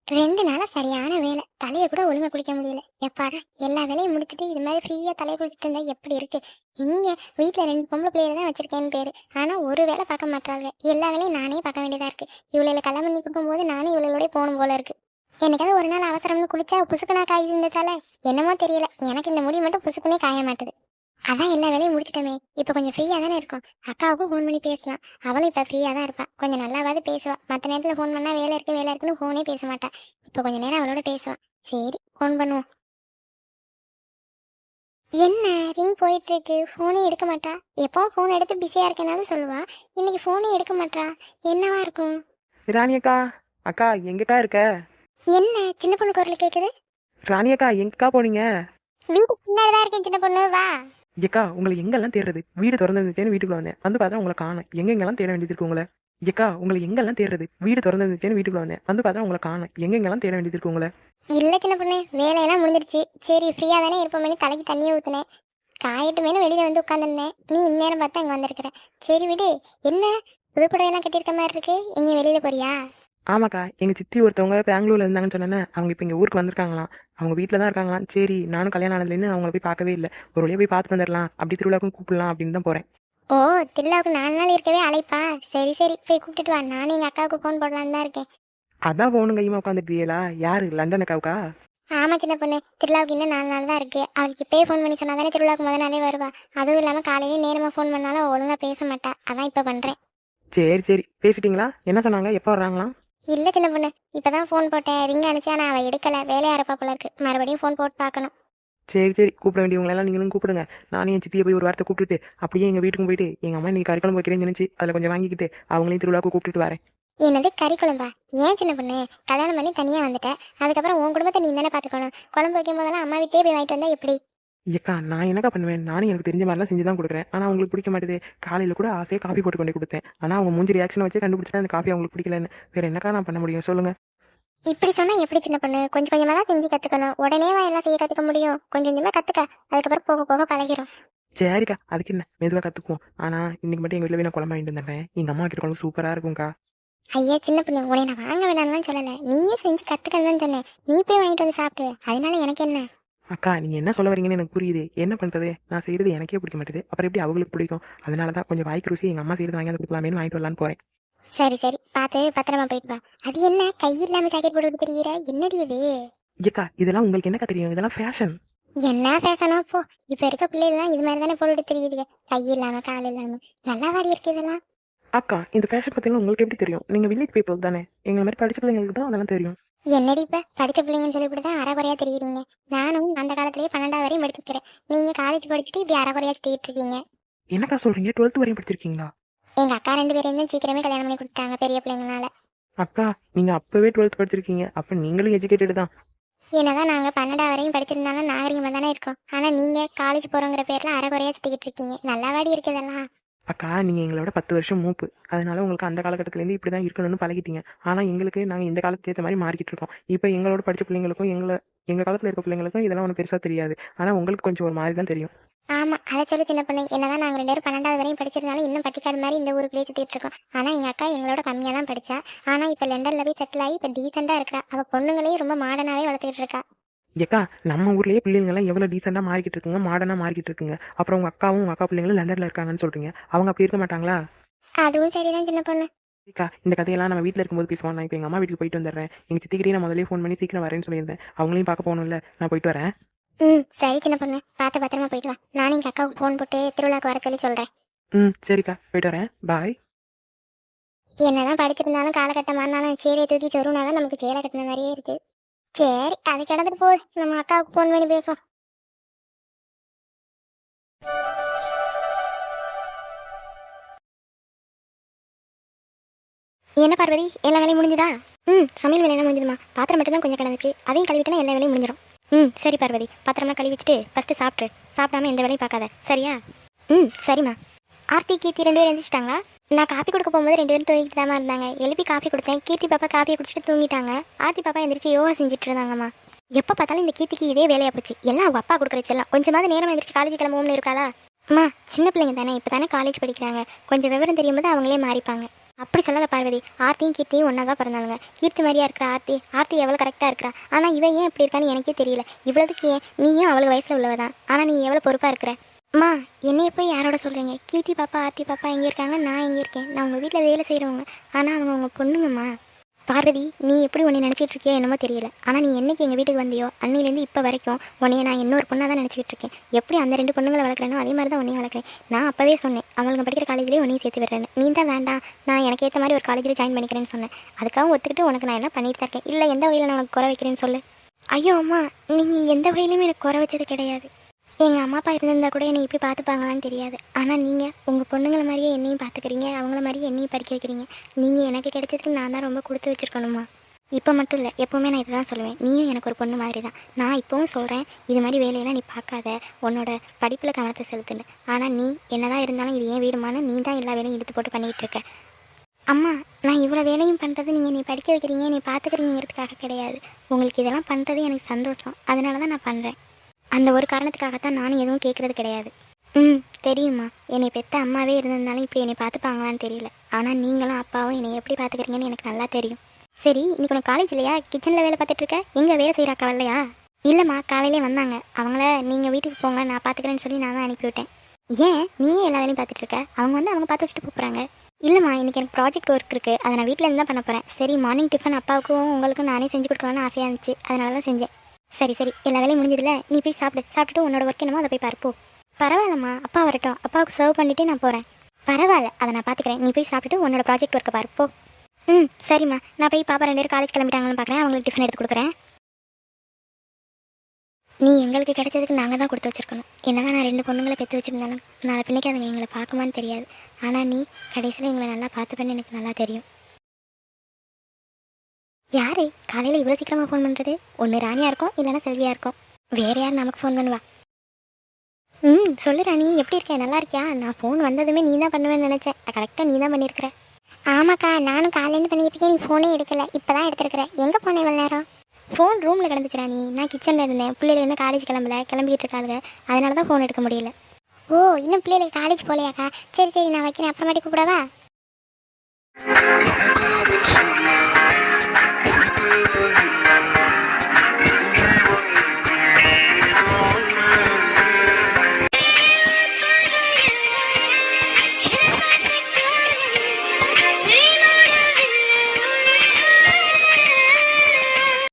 2 நாளா சரியான வேலை. தலைய கூட ஒழுங்கா குளிக்க முடியல. எப்பாடா எல்லா வேலையும் முடிச்சுட்டு இது மாதிரி ஃப்ரீயா தலைய குளிச்சுட்டு இருந்தா எப்படி இருக்கு? இங்க வீட்ல 2 பொம்பளை பிள்ளைகள தான் வச்சிருக்கேன்னு பேரு. ஆனா ஒரு வேலை பார்க்க மாட்றாளுக. எல்லா வேலையும் நானே பார்க்க வேண்டியதா இருக்கு. இவளுகள கல்யாணம் பண்ணி குடுக்கும்போது நானும் இவளுகளோடயே போகணும் போல இருக்கு. என்னைக்காவது ஒரு நாள் அவசரம்னு குளிச்சா புசுக்குனா காயுது இந்த தலை. என்னமோ தெரியல. எனக்கு இந்த முடி மட்டும் புசுக்குன்னே காய மாட்டுது. அதான் எல்லா வேலையும் முடிச்சிட்டோமே. இப்ப கொஞ்சம் ஃப்ரீயா தானே இருக்கோம். அக்காவுக்கும் ஃபோன் பண்ணி பேசலாம். அவளும் இப்ப ஃப்ரீயா தான் இருப்பா. கொஞ்சம் நல்லாவாவது பேசுவா. மத்த நேரத்துல ஃபோன் பண்ணா வேலை இருக்கு வேலை இருக்குன்னு ஃபோனே பேச மாட்டா. இப்ப கொஞ்ச நேரம் அவளோட பேசலாம். சரி ஃபோன் பண்ணுவோம். என்ன ரிங் போயிட்டு இருக்கு. ஃபோனே எடுக்க மாட்டா. எப்பவும் ஃபோன் எடுத்து பிஸியா இருக்கேனாலும் சொல்லுவா. இன்னைக்கு ஃபோனே எடுக்க மாட்டா. என்னவா இருக்கும்? ராணி அக்கா, அக்கா எங்கக்கா இருக்க? என்ன சின்ன பொண்ணு குரல் கேக்குது? ராணி அக்கா எங்கக்கா போனீங்க? வீட்டுக்கு பின்னாடிதான் இருக்கேன் சின்ன பொண்ணு, வா. ஏக்கா உங்களை எங்கெல்லாம் தேடுறது? வீடு திறந்துருந்துச்சேன்னு வீட்டுக்குள்ள வந்தேன். வந்து பார்த்தா உங்களை காணோம். எங்கெங்கெல்லாம் தேட வேண்டியது இருக்கு உங்களை? ஏக்கா உங்களை எங்கெல்லாம் தேடுறது? வீடு திறந்துருந்துச்சேன்னு வீட்டுக்குள்ள வந்தேன். வந்து பார்த்தா உங்களை காணோம். எங்கெங்கெல்லாம் தேட வேண்டியது இருக்கு உங்களை? இல்ல சின்ன பொண்ணு, வேலையெல்லாம் முடிஞ்சிருச்சு. சரி ஃப்ரீயா தானே இருப்போமேனு தலைக்கு தண்ணியை ஊத்துனேன். காயட்டுமேனு வெளியில வந்து உட்காந்துருந்தேன். நீ இந்நேரம் பார்த்தா இங்க வந்திருக்கிற. சரி விடு. என்ன புது புடவையெல்லாம் கட்டியிருக்க மாதிரி இருக்கு? எங்கேயும் வெளியில போறியா? ஆமாக்கா, எங்க சித்தி ஒருத்தவங்க பெங்களூர்ல இருந்தாங்கன்னு சொன்னேனே, அவங்க இப்போ இங்க ஊருக்கு வந்திருக்காங்களாம். அவங்க வீட்டில் தான் இருக்காங்களாம். சரி நானும் கல்யாணம் ஆனதுலேருந்து அவங்கள போய் பார்க்கவே இல்லை. ஒரு வழியா போய் பார்த்துட்டு வந்துடலாம், அப்படி திருவிழாக்கும் கூப்பிடலாம் அப்படின்னு தான் போறேன். ஓ, திருவிழாவுக்கு 4 நாள் இருக்கவே அழைப்பா? சரி சரி போய் கூப்பிட்டுட்டு வா. நானும் எங்க அக்காவுக்கு ஃபோன் போடலான்னு தான் இருக்கேன். அதான் போனும் கையுமா உட்காந்துருக்கீங்களா? யாரு லண்டன் அக்காவுக்கா? ஆமா சின்ன பொண்ணு, திருவிழாவுக்கு இன்னும் 4 நாள் தான் இருக்கு. அவளுக்கு இப்பயே ஃபோன் பண்ணி சொன்னா தானே திருவிழாவுக்கு முத நாளே வருவா. அதுவும் இல்லாம காலையிலே நேரமா ஃபோன் பண்ணாலும் அவ ஒழுங்கா பேச மாட்டா. அதான் இப்ப பண்றேன். சரி சரி பேசிட்டீங்களா? என்ன சொன்னாங்க? எப்போ வர்றாங்களாம்? இல்ல சின்ன பொண்ணு, இப்பதான் ஃபோன் போட்டேன். ரிங் அனுப்பிச்சா நான் அவ எடுக்கல. வேலையா இருப்பா போல இருக்கு. மறுபடியும் ஃபோன் போட்டு பார்க்கணும். சரி சரி கூப்பிட வேண்டியவங்களெல்லாம் நீங்களும் கூப்பிடுங்க. நானும் என் சித்தியை போய் ஒரு வாரத்தை கூப்பிட்டுட்டு அப்படியே எங்கள் வீட்டுக்கும் போயிட்டு எங்கள் அம்மா இன்னைக்கு கறிக்குழம்பு வைக்கிறேன்னு நினச்சி அதில் கொஞ்சம் வாங்கிக்கிட்டு அவங்களையும் திருவிழாவுக்கு கூப்பிட்டுட்டு வரேன். என்னது கறி குழம்பா? ஏன் சின்ன பொண்ணு, கல்யாணம் பண்ணி தனியா வந்துட்டேன். அதுக்கப்புறம் உன் குடும்பத்தை நீ தானே பாத்துக்கணும். குழம்பு வைக்கும் போதெல்லாம் அம்மா வீட்லயே போய் வாங்கிட்டு வந்தா எப்படி? ஏக்கா நான் என்னக்கா பண்ணுவேன்? நானும் எனக்கு தெரிஞ்ச மாதிரிலாம் செஞ்சு தான் கொடுக்குறேன். ஆனால் அவங்களுக்கு பிடிக்க மாட்டேது. காலையில் கூட ஆசையாக காஃபி போட்டு கொண்டு கொடுத்தேன். ஆனால் அவங்க மூஞ்சி ரியாக்ஷனை வச்சு கண்டுபிடிச்சிட்டா அந்த காஃபி அவங்களுக்கு பிடிக்கலன்னு. வேறு என்னக்கா நான் பண்ண முடியும் சொல்லுங்க? இப்படி சொன்னா எப்படி சின்ன பொண்ணு? கொஞ்சம் கொஞ்சமா தான் செஞ்சு கத்துக்கணும். உடனேவா எல்லாம் செய்ய கத்துக்க முடியும்? கொஞ்சம் கொஞ்சமா கத்துக்க. அதுக்கப்புறம் போக போக பழகிரும். சரிக்கா அதுக்கு என்ன, மெதுவாக கற்றுக்குவோம். ஆனால் இன்னைக்கு மட்டும் எங்கள் வீட்டில் போய் நான் குழம்பு வாங்கிட்டு வந்துடுறேன். எங்கள் அம்மா வைக்கிற குழம்பு சூப்பராக இருக்கும்க்கா. ஐயா சின்ன பொண்ணு, உன்னை நான் வாங்க வேணாம்லாம் சொல்லல. நீயே செஞ்சு கத்துக்கன்னு தான் சொன்னேன். நீ போய் வாங்கிட்டு வந்து சாப்பிட்டு. அதனால எனக்கு என்ன? அக்கா நீங்கள் என்ன சொல்ல வரீங்கன்னு எனக்கு புரியுது. என்ன பண்ணுறது? நான் செய்கிறது எனக்கே பிடிக்க மாட்டேது. அப்புறம் எப்படி அவங்களுக்கு பிடிக்கும்? அதனால தான் கொஞ்சம் வாய்க்கு ருசி எங்கள் அம்மா செய்கிறது வாங்கி வந்து கொடுக்கலாமேன்னு வாங்கிட்டு வரலான்னு போகிறேன். சரி சரி பார்த்து பத்திரமா போயிட்டு வா. அது என்ன கை இல்லாம ஜாக்கெட் போட்டு தெரியுற? என்னடி இது? ஏக்கா இதெல்லாம் உங்களுக்கு என்னக்கா தெரியும்? இதெல்லாம் ஃபேஷன். என்ன பேசணும் போ. இப்ப இருக்க பிள்ளைகள்லாம் இது மாதிரி தானே போட்டுட்டு தெரியுதுங்க. கை இல்லாம கால் இல்லாம. நல்லா வாடி இருக்கு இதெல்லாம். அக்கா இந்த ஃபேஷன் பற்றிலாம் உங்களுக்கு எப்படி தெரியும்? நீங்கள் வில்லேஜ் பீப்புள் தானே. எங்களை மாதிரி படிச்ச பிள்ளைங்களுக்கு தான் அதெல்லாம் தெரியும். என்னடி இப்ப படிச்ச பிள்ளைங்கன்னு சொல்லி இப்படி தான் அரைகுறையா தெரியுறீங்க. நானும் அந்த காலத்திலேயே 12வது வரையும் படிச்சிருக்கிறேன். நீங்க காலேஜ் படிச்சுட்டு இப்படி அரைகுறையா சுத்திட்டு இருக்கீங்க. என்னக்கா சொல்கிறீங்க? 12th வரையும் படிச்சிருக்கீங்களா? எங்க அக்கா 2 பேரையும் தான் சீக்கிரமே கல்யாணம் பண்ணி கொடுத்தாங்க பெரிய பிள்ளைங்கனால. அக்கா நீங்கள் அப்போவே 12th படிச்சிருக்கீங்க. அப்போ நீங்களும் எஜுகேட்டட் தான். என்னதான் நாங்க 12வது வரையும் படிச்சிருந்தாலும் நாகரிகமா தானே இருக்கோம். ஆனா நீங்க காலேஜ் போறோங்கிற பேர்ல அரைகுறையா சுத்திக்கிட்டு இருக்கீங்க. நல்லா வாடி இருக்கு இதெல்லாம். அக்கா நீங்கள் எங்களோட 10 வருஷம் மூப்பு. அதனால உங்களுக்கு அந்த காலகட்டத்துலேருந்து இப்படி தான் இருக்கணும்னு பழகிட்டீங்க. ஆனால் எங்களுக்கு நாங்கள் இந்த காலத்துக்கு ஏற்ற மாதிரி மாறிக்கிட்டு இருக்கோம். இப்போ எங்களோட படித்த பிள்ளைங்களுக்கும் எங்கள் காலத்தில் இருக்க பிள்ளைங்களுக்கும் இதெல்லாம் ஒன்றும் பெருசாக தெரியாது. ஆனால் உங்களுக்கு கொஞ்சம் ஒரு மாதிரி தான் தெரியும். ஆமா அதை சொல்லி சின்ன பொண்ணு. என்னதான் நாங்க 2 பேரும் 12வது வரையும் படிச்சிருந்தாலும் இன்னும் பட்டிக்காடு மாதிரி இந்த ஊருக்குள்ளேயே சுத்திட்டு இருக்கோம். ஆனா எங்க அக்கா எங்களோட கம்மியா தான் படிச்சா. ஆனா இப்ப லண்டன்ல போய் செட்டில் ஆகி இப்ப டீசெண்டா இருக்கா. அவ பொண்ணுங்களையும் ரொம்ப மாடர்னாவே வளர்த்துக்கிட்டு இருக்கா. ஏக்கா நம்ம ஊர்லேயே பிள்ளைங்கள்லாம் எவ்வளோ டீசெண்டாக மாறிக்கிட்டு இருக்குங்க, மாடர்னாக மாறிக்கிட்டு இருக்குங்க. அப்புறம் உங்கள் அக்காவும் உங்கள் அக்கா பிள்ளைங்களும் லண்டனில் இருக்காங்கன்னு சொல்கிறீங்க. அவங்க அப்படி இருக்க மாட்டாங்களா? அதுவும் சரிதான் சின்ன பொண்ணு. அக்கா இந்த கதையெல்லாம் நம்ம வீட்டில் இருக்கும்போது பேசுவோம். நான் இப்போ எங்கள் அம்மா வீட்டுக்கு போயிட்டு வந்துடுறேன். எங்கள் சித்திக்கிட்டே நான் முதலே ஃபோன் பண்ணி சீக்கிரம் வரேன்னு சொல்லியிருந்தேன். அவங்களையும் பார்க்க போகணும்ல, நான் போயிட்டு வரேன். சரி சின்ன பொண்ணு, பார்த்து பத்திரமா போயிட்டு வா. நானும் எங்க அக்காவுக்கு ஃபோன் போட்டு திருவிழாக்கு வர சொல்லி சொல்றேன். சரிக்கா போயிட்டு வரேன். பாய். என்னதான் படிச்சிருந்தாலும் காலகட்டம் மாறினாலும் சேலையை தூக்கி சொருனாதான் நமக்கு சேலை கட்டின மாதிரியே இருக்கு. சரி அது கிடந்துட்டு போகுது. நம்ம அக்காவுக்கு ஃபோன் பண்ணி பேசுவோம். என்ன பார்வதி, எல்லா வேலையும் முடிஞ்சுதா? சமையல் வேலையெல்லாம் முடிஞ்சுதுமா. பாத்திரம் மட்டும் தான் கொஞ்சம் கிடந்துச்சு. அதையும் கழுவிட்டேன்னா எல்லா வேலையும் முடிஞ்சிடும். சரி பார்வதி, பாத்திரம்லாம் கழுவி வச்சுட்டு ஃபஸ்ட்டு சாப்பிட்ரு. சாப்பிடாம எந்த வேலையும் பார்க்காத சரியா? சரிம்மா. ஆர்த்தி கீர்த்தி 2 பேரும் எழுந்திரிச்சிட்டாங்களா? நான் காப்பி கொடுக்க போகும்போது 2 பேரும் தூங்கிட்டு தான் இருந்தாங்க. எழுப்பி காப்பி கொடுத்தேன். கீர்த்தி பாப்பா காப்பியை குடிச்சிட்டு தூங்கிட்டாங்க. ஆர்த்தி பாப்பா எந்திரிச்சு யோகா செஞ்சுட்டு இருந்தாங்கம்மா. எப்போ பார்த்தாலும் இந்த கீர்த்திக்கு இதே வேலையாக போச்சு. எல்லாம் அவங்க அப்பா கொடுக்குற செல்லம். கொஞ்சமாவது நேரம் எந்திரிச்சு காலேஜ் கிளம்புவோம்னு இருக்காளா? அம்மா, சின்ன பிள்ளைங்க தானே, இப்போ தானே காலேஜ் படிக்கிறாங்க. கொஞ்சம் விவரம் தெரியும் போது அவங்களே மாறிப்பாங்க. அப்படி சொல்லாத பார்வதி. ஆர்த்தியும் கீர்த்தியும் ஒன்றா தான் பிறந்தாளுங்க. கீர்த்தி மாதிரியா இருக்கிற ஆர்த்தி எவ்வளோ கரெக்டாக இருக்கிறா. ஆனால் இவன் ஏன் இப்படி இருக்கான்னு எனக்கே தெரியல. இவ்வளோதுக்கு ஏன் நீயும் அவளுக்கு வயசில் உள்ளவ தான். ஆனால் நீ எவ்வளோ பொறுப்பாக இருக்கிற. அம்மா, என்னைய போய் யாரோட சொல்கிறீங்க? கீர்த்தி பாப்பா ஆர்த்தி பாப்பா எங்கே இருக்காங்க, நான் எங்கே இருக்கேன்? நான் உங்கள் வீட்டில் வேலை செய்கிறவங்க. ஆனால் அவங்க உங்கள் பொண்ணுங்கம்மா. பார்வதி, நீ எப்படி உன்னை நினச்சிட்டு இருக்கியோ என்னமோ தெரியல. ஆனால் நீ என்னைக்கு எங்கள் வீட்டுக்கு வந்தியோ அன்னிலேருந்து இப்போ வரைக்கும் உன்னைய நான் இன்னொரு பொண்ணாக தான் நினச்சிக்கிட்டு இருக்கேன். எப்படி அந்த 2 பொண்ணுங்களை வளர்க்குறேனோ அதே மாதிரி தான் உன்னையும் வளர்க்குறேன். நான் அப்போவே சொன்னேன் அவளுங்க படிக்கிற காலேஜ்லேயே உன்னையும் சேர்த்து விடுறேன்னு. நீ தான் வேண்டாம், நான் எனக்கு ஏற்ற மாதிரி ஒரு காலேஜில் ஜாயின் பண்ணிக்கிறேன்னு சொன்னேன். அதுக்காக ஒத்துக்கிட்டு உனக்கு நான் என்ன பண்ணிட்டு தான் இருக்கேன். இல்லை, எந்த வகையில் நான் உனக்கு குறை வைக்கிறேன்னு சொல்லு. ஐயோ அம்மா, நீங்கள் எந்த வகையிலுமே எனக்கு குறை வச்சது கிடையாது. எங்கள் அம்மா அப்பா இருந்திருந்தா கூட என்னை இப்படி பார்த்துப்பாங்களான்னு தெரியாது. ஆனால் நீங்கள் உங்கள் பொண்ணுங்களை மாதிரியே என்னையும் பார்த்துக்கிறீங்க, அவங்கள மாதிரியே என்னையும் படிக்க வைக்கிறீங்க. நீங்கள் எனக்கு கிடைச்சதுக்கு நான் தான் ரொம்ப கொடுத்து வச்சுருக்கணுமா? இப்போ மட்டும் இல்லை, எப்போவுமே நான் இதை தான் சொல்லுவேன். நீயும் எனக்கு ஒரு பொண்ணு மாதிரி தான். நான் இப்போவும் சொல்கிறேன், இது மாதிரி வேலையெல்லாம் நீ பார்க்காத, உன்னோட படிப்பில் கவனத்தை செலுத்துன்னு. ஆனால் நீ என்ன தான் இருந்தாலும் இது ஏன் வீடுமான்னு நீ தான் எல்லா வேலையும் இழுத்து போட்டு பண்ணிகிட்டு இருக்க. அம்மா, நான் இவ்வளோ வேலையும் பண்ணுறது நீங்கள் நீ படிக்க வைக்கிறீங்க, நீ பார்த்துக்கிறீங்கிறதுக்காக கிடையாது. உங்களுக்கு இதெல்லாம் பண்ணுறது எனக்கு சந்தோஷம். அதனால தான் நான் பண்ணுறேன். அந்த ஒரு காரணத்துக்காகத்தான் நானும் எதுவும் கேட்குறது கிடையாது. தெரியுமா, என்னை பெற்ற அம்மாவே இருந்திருந்தாலும் இப்படி என்னை பார்த்துப்பாங்களான்னு தெரியல. ஆனால் நீங்களும் அப்பாவும் என்னை எப்படி பார்த்துக்கிறீங்கன்னு எனக்கு நல்லா தெரியும். சரி, இன்னைக்கு உனக்கு காலேஜ் இல்லையா? கிச்சனில் வேலை பார்த்துட்டு இருக்க. எங்கே வேலை செய்கிற அக்கா வரலையா? இல்லைம்மா, காலையிலே வந்தாங்க. அவங்கள நீங்கள் வீட்டுக்கு போங்க, நான் பார்த்துக்கிறேன்னு சொல்லி நான் தான் அனுப்பிவிட்டேன். ஏன் நீயே எல்லா வேலையும் பார்த்துட்டு இருக்க? அவங்க வந்து அவங்க பார்த்து வச்சுட்டு போகிறாங்க. இல்லைம்மா, இன்றைக்கி எனக்கு ப்ராஜெக்ட் ஒர்க் இருக்குது. அதை நான் வீட்டில் இருந்து தான் பண்ண போகிறேன். சரி, மார்னிங் டிஃபன் அப்பாவுக்கும் உங்களுக்கும் நானே செஞ்சு கொடுக்கலான்னு ஆசையாக இருந்துச்சு. அதனால தான் செஞ்சேன். சரி, எல்லா வேலையும் முடிஞ்சதில்ல, நீ போய் சாப்பிட்டுட்டு உன்னோட ஒர்க் என்னமோ அதை போய் பார்ப்போ. பரவாயில்லம்மா, அப்பா வரட்டும், அப்பாவுக்கு சர்வ் பண்ணிவிட்டு நான் போகிறேன். பரவாயில்ல, அதை நான் பார்த்துக்கிறேன். நீ போய் சாப்பிட்டுட்டு உன்னோட ப்ராஜெக்ட் ஒர்க்கை பார்ப்போ. சரிம்மா, நான் போய் பாப்பா 2 பேரும் காலேஜ் கிளம்பிட்டாங்கன்னு பார்க்குறேன். அவங்களுக்கு டிஃபன் எடுத்து கொடுக்குறேன். நீ எங்களுக்கு கிடைச்சதுக்கு நாங்கள் தான் கொடுத்து வச்சுருக்கணும். என்ன தான் நான் 2 பொண்ணுங்களை பெற்று வச்சுருந்தாலும் நாளை பின்னைக்கு அதுங்க எங்களை பார்க்குமான்னு தெரியாது. ஆனால் நீ கடைசியில் எங்களை நல்லா பார்த்துப்பேன்னு எனக்கு நல்லா தெரியும். யார் காலையில் இவ்வளோ சீக்கிரமாக ஃபோன் பண்ணுறது? ஒன்று ராணியாக இருக்கும், இல்லைன்னா செல்வியாக இருக்கும். வேறு யார் நமக்கு ஃபோன் பண்ணுவா? சொல்லு ராணி, எப்படி இருக்கேன்? நல்லா இருக்கியா? நான் ஃபோன் வந்ததுமே நீ தான் பண்ணுவேன்னு நினச்சேன். கரெக்டாக நீ தான் பண்ணியிருக்கிற. ஆமாக்கா, நானும் காலையிலேருந்து பண்ணிக்கிட்டு இருக்கேன். நீ ஃபோனே எடுக்கலை. இப்போ தான் எடுத்துருக்கிறேன். எங்கே போனேன் இவ்வளோ நேரம்? ஃபோன் ரூமில் கிடந்துச்சு ராணி. நான் கிச்சனில் இருந்தேன். பிள்ளைகள் இன்னும் காலேஜ் கிளம்பிக்கிட்டு இருக்காளுங்க. அதனால தான் ஃபோன் எடுக்க முடியல. ஓ, இன்னும் பிள்ளைகளுக்கு காலேஜ் போகலையாக்கா? சரி, நான் வைக்கிறேன். அப்புறமாட்டி கூப்பிடவா?